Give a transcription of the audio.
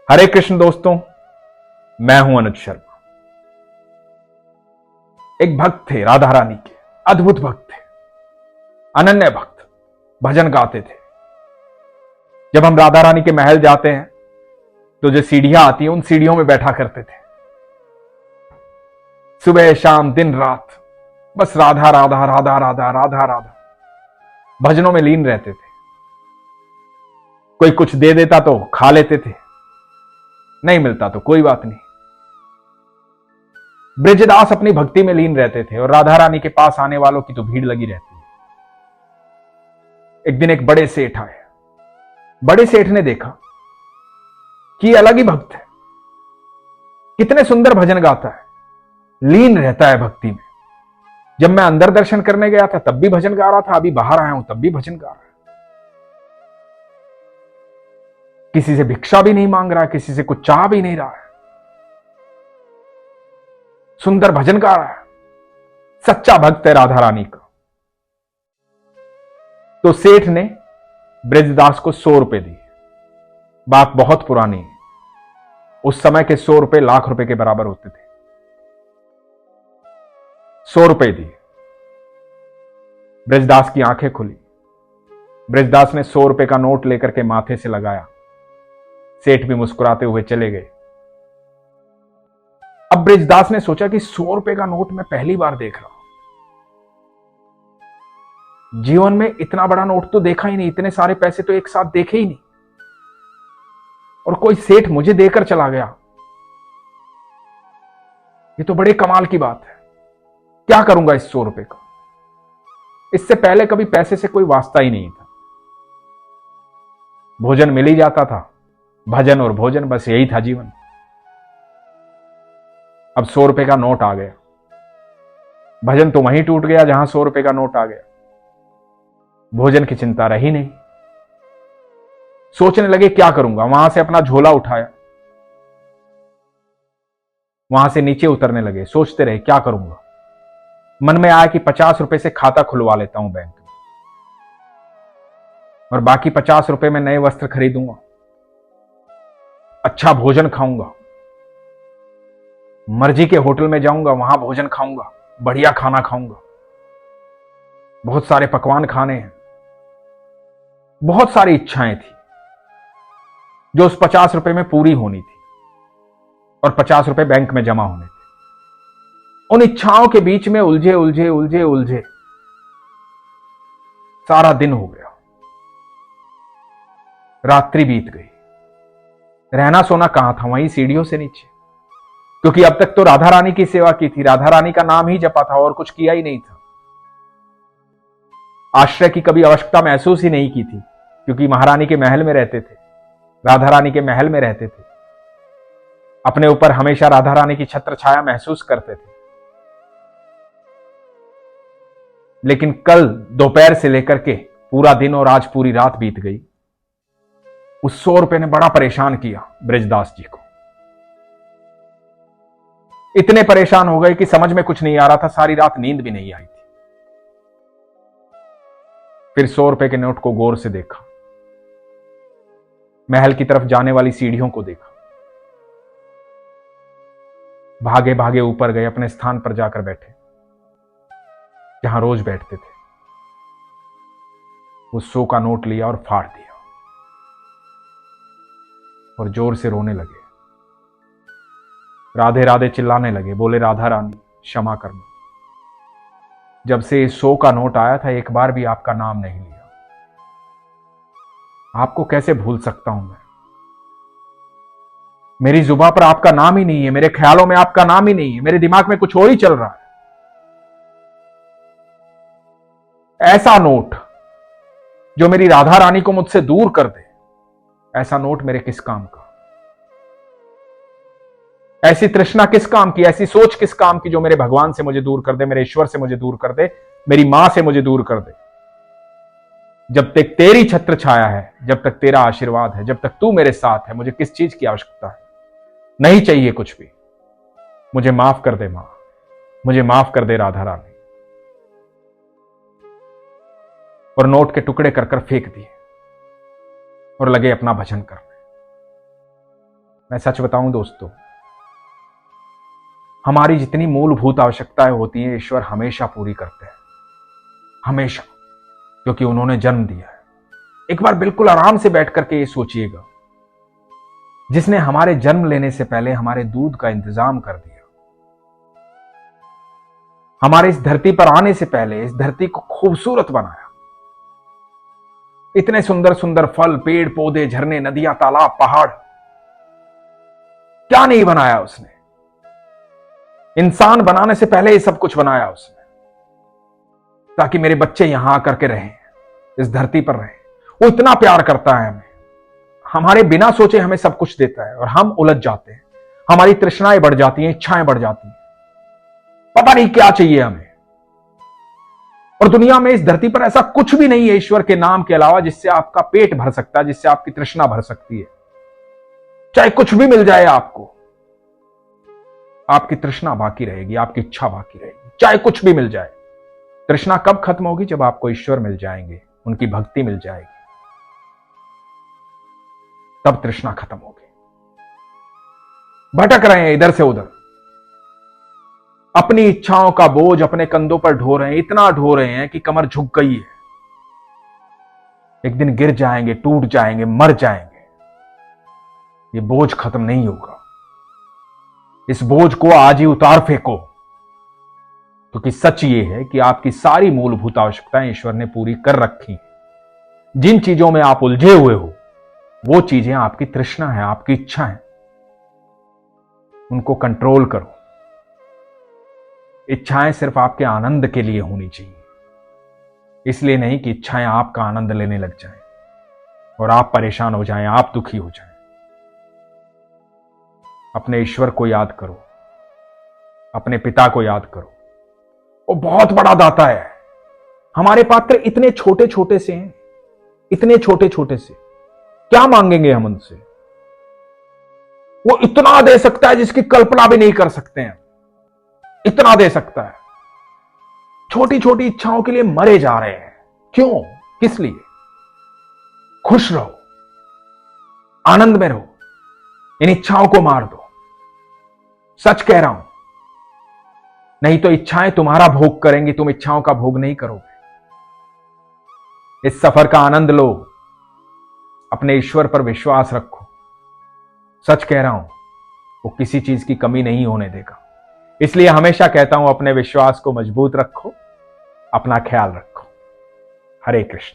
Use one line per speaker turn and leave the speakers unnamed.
हरे कृष्ण दोस्तों, मैं हूं अनुज शर्मा। एक भक्त थे राधा रानी के, अद्भुत भक्त थे, अनन्य भक्त, भजन गाते थे। जब हम राधा रानी के महल जाते हैं तो जो सीढ़ियां आती हैं उन सीढ़ियों में बैठा करते थे। सुबह शाम दिन रात बस राधा राधा राधा राधा राधा राधा भजनों में लीन रहते थे। कोई कुछ दे देता तो खा लेते थे, नहीं मिलता तो कोई बात नहीं। ब्रजदास अपनी भक्ति में लीन रहते थे और राधा रानी के पास आने वालों की तो भीड़ लगी रहती है। एक दिन एक बड़े सेठ आए। बड़े सेठ ने देखा कि ये अलग ही भक्त है, कितने सुंदर भजन गाता है, लीन रहता है भक्ति में। जब मैं अंदर दर्शन करने गया था तब भी भजन गा रहा था, अभी बाहर आया हूं तब भी भजन गा रहा है। किसी से भिक्षा भी नहीं मांग रहा है, किसी से कुछ चाह भी नहीं रहा है, सुंदर भजन गा रहा है, सच्चा भक्त है राधा रानी का। तो सेठ ने ब्रजदास को 100 रुपए दिए। बात बहुत पुरानी है, उस समय के 100 रुपए लाख रुपए के बराबर होते थे। 100 रुपए दिए। ब्रजदास की आंखें खुली। ब्रजदास ने 100 रुपए का नोट लेकर के माथे से लगाया। सेठ भी मुस्कुराते हुए चले गए। अब ब्रजदास ने सोचा कि 100 रुपए का नोट मैं पहली बार देख रहा हूं, जीवन में इतना बड़ा नोट तो देखा ही नहीं, इतने सारे पैसे तो एक साथ देखे ही नहीं, और कोई सेठ मुझे देकर चला गया। ये तो बड़े कमाल की बात है। क्या करूंगा इस 100 रुपए का? इससे पहले कभी पैसे से कोई वास्ता ही नहीं था। भोजन मिल ही जाता था, भजन और भोजन, बस यही था जीवन। अब 100 रुपए का नोट आ गया। भजन तो वहीं टूट गया जहां 100 रुपए का नोट आ गया। भोजन की चिंता रही नहीं। सोचने लगे क्या करूंगा। वहां से अपना झोला उठाया, वहां से नीचे उतरने लगे। सोचते रहे क्या करूंगा। मन में आया कि 50 रुपए से खाता खुलवा लेता हूं बैंक में, और बाकी 50 रुपए में नए वस्त्र खरीदूंगा, अच्छा भोजन खाऊंगा, मर्जी के होटल में जाऊंगा, वहां भोजन खाऊंगा, बढ़िया खाना खाऊंगा, बहुत सारे पकवान खाने हैं। बहुत सारी इच्छाएं थी जो उस 50 रुपए में पूरी होनी थी, और 50 रुपए बैंक में जमा होने थे। उन इच्छाओं के बीच में उलझे उलझे उलझे उलझे सारा दिन हो गया। रात्रि बीत गई। रहना सोना कहां था? वहीं सीढ़ियों से नीचे, क्योंकि अब तक तो राधा रानी की सेवा की थी, राधा रानी का नाम ही जपा था और कुछ किया ही नहीं था। आश्रय की कभी आवश्यकता महसूस ही नहीं की थी, क्योंकि महारानी के महल में रहते थे, राधा रानी के महल में रहते थे। अपने ऊपर हमेशा राधा रानी की छत्र छाया महसूस करते थे। लेकिन कल दोपहर से लेकर के पूरा दिन और आज पूरी रात बीत गई। उस 100 रुपए ने बड़ा परेशान किया ब्रजदास जी को। इतने परेशान हो गए कि समझ में कुछ नहीं आ रहा था, सारी रात नींद भी नहीं आई थी। फिर 100 रुपए के नोट को गौर से देखा, महल की तरफ जाने वाली सीढ़ियों को देखा। भागे भागे ऊपर गए, अपने स्थान पर जाकर बैठे जहां रोज बैठते थे। उस 100 का नोट लिया और फाड़ दिया, और जोर से रोने लगे। राधे राधे चिल्लाने लगे, बोले राधा रानी क्षमा करना, जब से इस 100 का नोट आया था एक बार भी आपका नाम नहीं लिया। आपको कैसे भूल सकता हूं मैं? मेरी जुबान पर आपका नाम ही नहीं है, मेरे ख्यालों में आपका नाम ही नहीं है, मेरे दिमाग में कुछ और ही चल रहा है। ऐसा नोट जो मेरी राधा रानी को मुझसे दूर कर दे, ऐसा नोट मेरे किस काम का? ऐसी तृष्णा किस काम की, ऐसी सोच किस काम की जो मेरे भगवान से मुझे दूर कर दे, मेरे ईश्वर से मुझे दूर कर दे, मेरी मां से मुझे दूर कर दे। जब तक तेरी छत्र छाया है, जब तक तेरा आशीर्वाद है, जब तक तू मेरे साथ है, मुझे किस चीज की आवश्यकता है? नहीं चाहिए कुछ भी। मुझे माफ कर दे मां, मुझे माफ कर दे राधा रानी। और नोट के टुकड़े कर कर फेंक दिए और लगे अपना भजन करने। मैं सच बताऊं दोस्तों, हमारी जितनी मूलभूत आवश्यकताएं होती हैं ईश्वर हमेशा पूरी करते हैं, हमेशा, क्योंकि उन्होंने जन्म दिया है। एक बार बिल्कुल आराम से बैठ करके ये सोचिएगा, जिसने हमारे जन्म लेने से पहले हमारे दूध का इंतजाम कर दिया, हमारे इस धरती पर आने से पहले इस धरती को खूबसूरत बनाया, इतने सुंदर सुंदर फल, पेड़ पौधे, झरने, नदियां, तालाब, पहाड़, क्या नहीं बनाया उसने। इंसान बनाने से पहले ये सब कुछ बनाया उसने, ताकि मेरे बच्चे यहां आकर के रहें, इस धरती पर रहें। वो इतना प्यार करता है हमें, हमारे बिना सोचे हमें सब कुछ देता है, और हम उलझ जाते हैं, हमारी तृष्णाएं बढ़ जाती हैं, इच्छाएं बढ़ जाती हैं, पता नहीं क्या चाहिए हमें। और दुनिया में, इस धरती पर ऐसा कुछ भी नहीं है ईश्वर के नाम के अलावा जिससे आपका पेट भर सकता है, जिससे आपकी तृष्णा भर सकती है। चाहे कुछ भी मिल जाए आपको, आपकी तृष्णा बाकी रहेगी, आपकी इच्छा बाकी रहेगी। चाहे कुछ भी मिल जाए, तृष्णा कब खत्म होगी? जब आपको ईश्वर मिल जाएंगे, उनकी भक्ति मिल जाएगी, तब तृष्णा खत्म होगी। भटक रहे हैं इधर से उधर, अपनी इच्छाओं का बोझ अपने कंधों पर ढो रहे हैं, इतना ढो रहे हैं कि कमर झुक गई है। एक दिन गिर जाएंगे, टूट जाएंगे, मर जाएंगे। ये बोझ खत्म नहीं होगा। इस बोझ को आज ही उतार फेंको, क्योंकि सच ये है कि आपकी सारी मूलभूत आवश्यकताएं ईश्वर ने पूरी कर रखी। जिन चीजों में आप उलझे हुए हो, वो चीजें आपकी तृष्णा है, आपकी इच्छा है। उनको कंट्रोल करो। इच्छाएं सिर्फ आपके आनंद के लिए होनी चाहिए, इसलिए नहीं कि इच्छाएं आपका आनंद लेने लग जाएं और आप परेशान हो जाएं, आप दुखी हो जाएं। अपने ईश्वर को याद करो, अपने पिता को याद करो। वो बहुत बड़ा दाता है। हमारे पात्र इतने छोटे छोटे से हैं, इतने छोटे छोटे से, क्या मांगेंगे हम उनसे? वो इतना दे सकता है जिसकी कल्पना भी नहीं कर सकते हैं, इतना दे सकता है। छोटी छोटी इच्छाओं के लिए मरे जा रहे हैं। क्यों? किस लिए? खुश रहो, आनंद में रहो, इन इच्छाओं को मार दो। सच कह रहा हूं, नहीं तो इच्छाएं तुम्हारा भोग करेंगी, तुम इच्छाओं का भोग नहीं करोगे। इस सफर का आनंद लो, अपने ईश्वर पर विश्वास रखो। सच कह रहा हूं, वो किसी चीज की कमी नहीं होने देगा। इसलिए हमेशा कहता हूं, अपने विश्वास को मजबूत रखो, अपना ख्याल रखो। हरे कृष्ण।